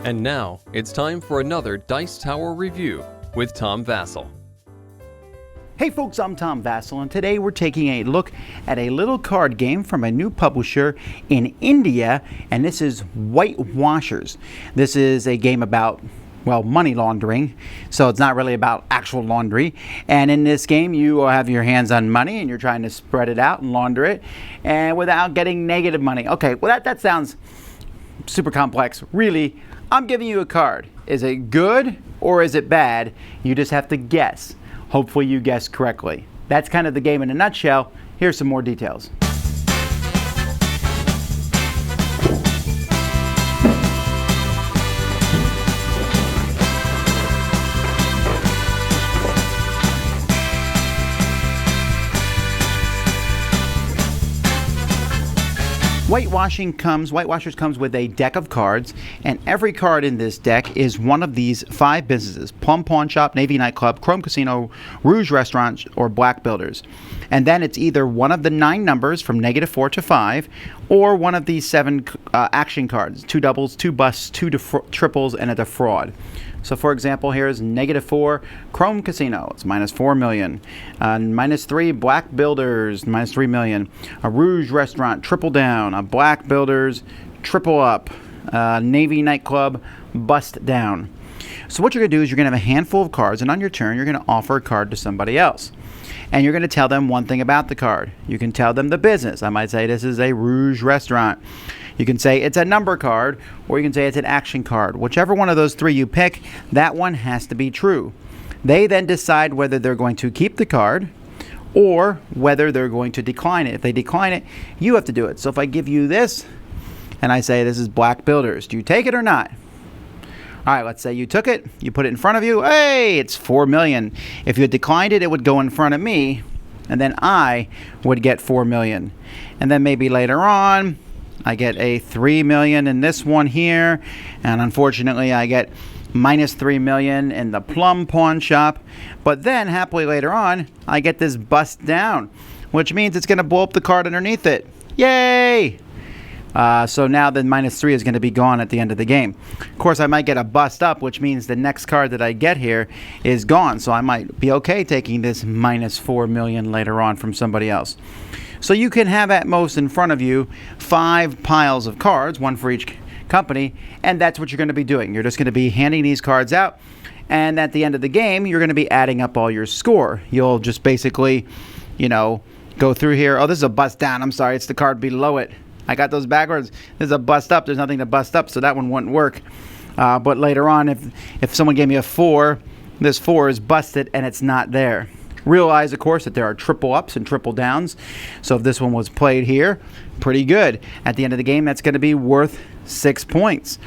And now, it's time for another Dice Tower review with Tom Vasel. Hey folks, I'm Tom Vasel, and today we're taking a look at a little card game from a new publisher in India, and this is White Washers. This is a game about, well, money laundering, so it's not really about actual laundry. And in this game, you have your hands on money, and you're trying to spread it out and launder it, and without getting negative money. Okay, well that sounds super complex. Really, I'm giving you a card. Is it good or is it bad? You just have to guess. Hopefully you guessed correctly. That's kind of the game in a nutshell. Here's some more details. White Washers comes with a deck of cards, and every card in this deck is one of these 5 businesses: Plum Pawn Shop, Navy Nightclub, Chrome Casino, Rouge Restaurant, or Black Builders. And then it's either one of the 9 numbers from -4 to 5, or one of these 7 action cards: 2 doubles, 2 busts, 2 triples, and a defraud. So for example, here's -4, Chrome Casino, it's -4 million. -3, Black Builders, -3 million. A Rouge Restaurant, triple down. A Black Builders, triple up. Navy Nightclub, bust down. So what you're going to do is you're going to have a handful of cards, and on your turn, you're going to offer a card to somebody else. And you're going to tell them one thing about the card. You can tell them the business. I might say this is a Rouge Restaurant. You can say it's a number card, or you can say it's an action card. Whichever one of those 3 you pick, that one has to be true. They then decide whether they're going to keep the card or whether they're going to decline it. If they decline it, you have to do it. So if I give you this and I say this is Black Builders, do you take it or not? All right, let's say you took it, you put it in front of you. Hey, it's 4 million. If you had declined it, it would go in front of me, and then I would get 4 million. And then maybe later on, I get a 3 million in this one here, and unfortunately I get -3 million in the Plum Pawn Shop. But then happily later on, I get this bust down, which means it's going to blow up the card underneath it. Yay! So now the -3 is going to be gone at the end of the game. Of course, I might get a bust up, which means the next card that I get here is gone. So I might be okay taking this -4 million later on from somebody else. So you can have at most in front of you 5 piles of cards, one for each company, and that's what you're going to be doing. You're just going to be handing these cards out, and at the end of the game, you're going to be adding up all your score. You'll just basically, go through here. Oh, this is a bust down. I'm sorry, it's the card below it. I got those backwards. This is a bust up. There's nothing to bust up, so that one wouldn't work. But later on, if someone gave me a 4, this 4 is busted, and it's not there. Realize, of course, that there are triple ups and triple downs. So if this one was played here, pretty good. At the end of the game, that's going to be worth 6 points.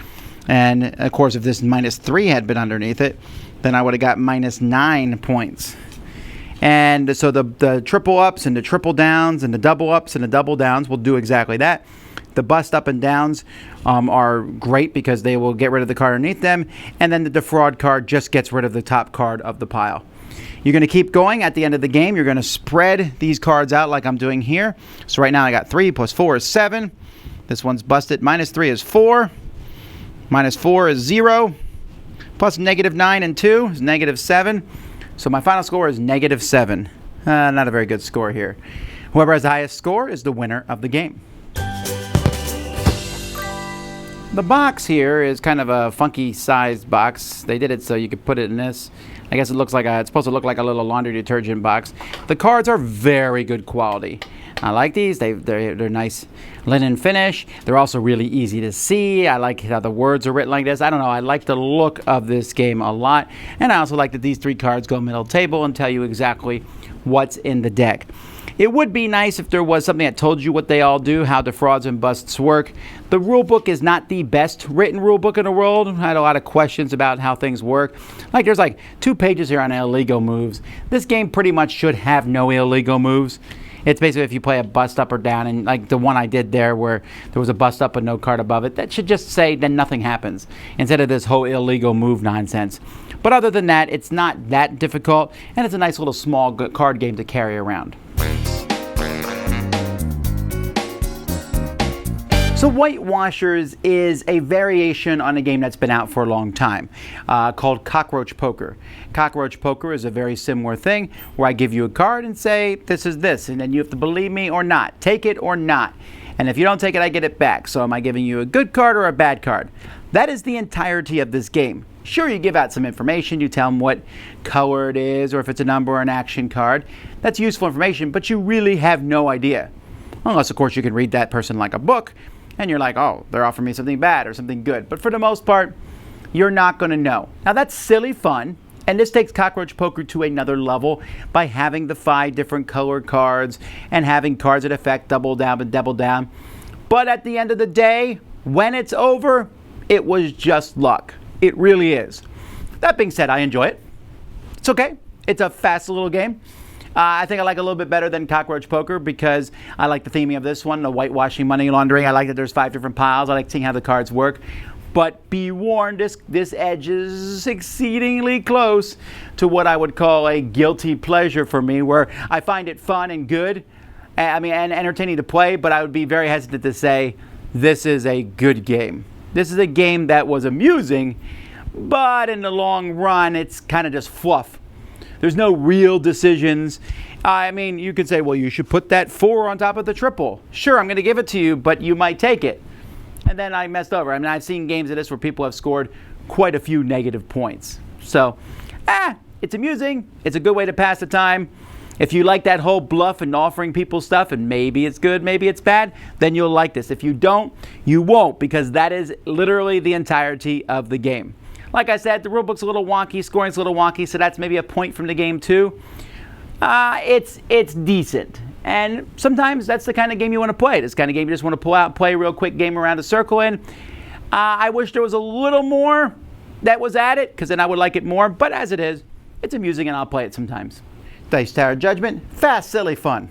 And, of course, if this -3 had been underneath it, then I would have got -9 points. And so the triple ups and the triple downs and the double ups and the double downs will do exactly that. The bust up and downs are great because they will get rid of the card underneath them. And then the defraud card just gets rid of the top card of the pile. You're going to keep going. At the end of the game, you're going to spread these cards out like I'm doing here. So right now I got 3 plus 4 is 7. This one's busted. -3 is 4. -4 is 0. Plus -9 and 2 is -7. So my final score is -7. Not a very good score here. Whoever has the highest score is the winner of the game. The box here is kind of a funky sized box. They did it so you could put it in this. I guess it's supposed to look like a little laundry detergent box. The cards are very good quality. I like these. They're nice linen finish. They're also really easy to see. I like how the words are written like this. I don't know. I like the look of this game a lot. And I also like that these 3 cards go middle table and tell you exactly what's in the deck. It would be nice if there was something that told you what they all do, how defrauds and busts work. The rule book is not the best written rule book in the world. I had a lot of questions about how things work. There's 2 pages here on illegal moves. This game pretty much should have no illegal moves. It's basically if you play a bust up or down, and like the one I did there where there was a bust up and no card above it, that should just say then nothing happens instead of this whole illegal move nonsense. But other than that, it's not that difficult, and it's a nice little small card game to carry around. So Whitewashers is a variation on a game that's been out for a long time called Cockroach Poker. Cockroach Poker is a very similar thing where I give you a card and say, this is this, and then you have to believe me or not, take it or not. And if you don't take it, I get it back. So am I giving you a good card or a bad card? That is the entirety of this game. Sure, you give out some information, you tell them what color it is or if it's a number or an action card. That's useful information, but you really have no idea. Unless, of course, you can read that person like a book and you're like, oh, they're offering me something bad or something good. But for the most part, you're not going to know. Now, that's silly fun. And this takes Cockroach Poker to another level by having the 5 different colored cards and having cards that affect double down and double down. But at the end of the day, when it's over, it was just luck. It really is. That being said, I enjoy it. It's okay. It's a fast little game. I think I like it a little bit better than Cockroach Poker because I like the theming of this one, the whitewashing, money laundering. I like that there's 5 different piles. I like seeing how the cards work. But be warned, this edge is exceedingly close to what I would call a guilty pleasure for me, where I find it fun and good, and entertaining to play, but I would be very hesitant to say this is a good game. This is a game that was amusing, but in the long run, it's kind of just fluff. There's no real decisions. I mean, you could say, well, you should put that 4 on top of the triple. Sure, I'm going to give it to you, but you might take it. And then I messed over. I mean, I've seen games of this where people have scored quite a few negative points. So, it's amusing. It's a good way to pass the time. If you like that whole bluff and offering people stuff, and maybe it's good, maybe it's bad, then you'll like this. If you don't, you won't, because that is literally the entirety of the game. Like I said, the rulebook's a little wonky, scoring's a little wonky, so that's maybe a point from the game too. It's decent. And sometimes that's the kind of game you want to play. This kind of game you just want to pull out, play a real quick game around a circle in. I wish there was a little more that was added, because then I would like it more. But as it is, it's amusing and I'll play it sometimes. Dice Tower Judgment, fast, silly fun.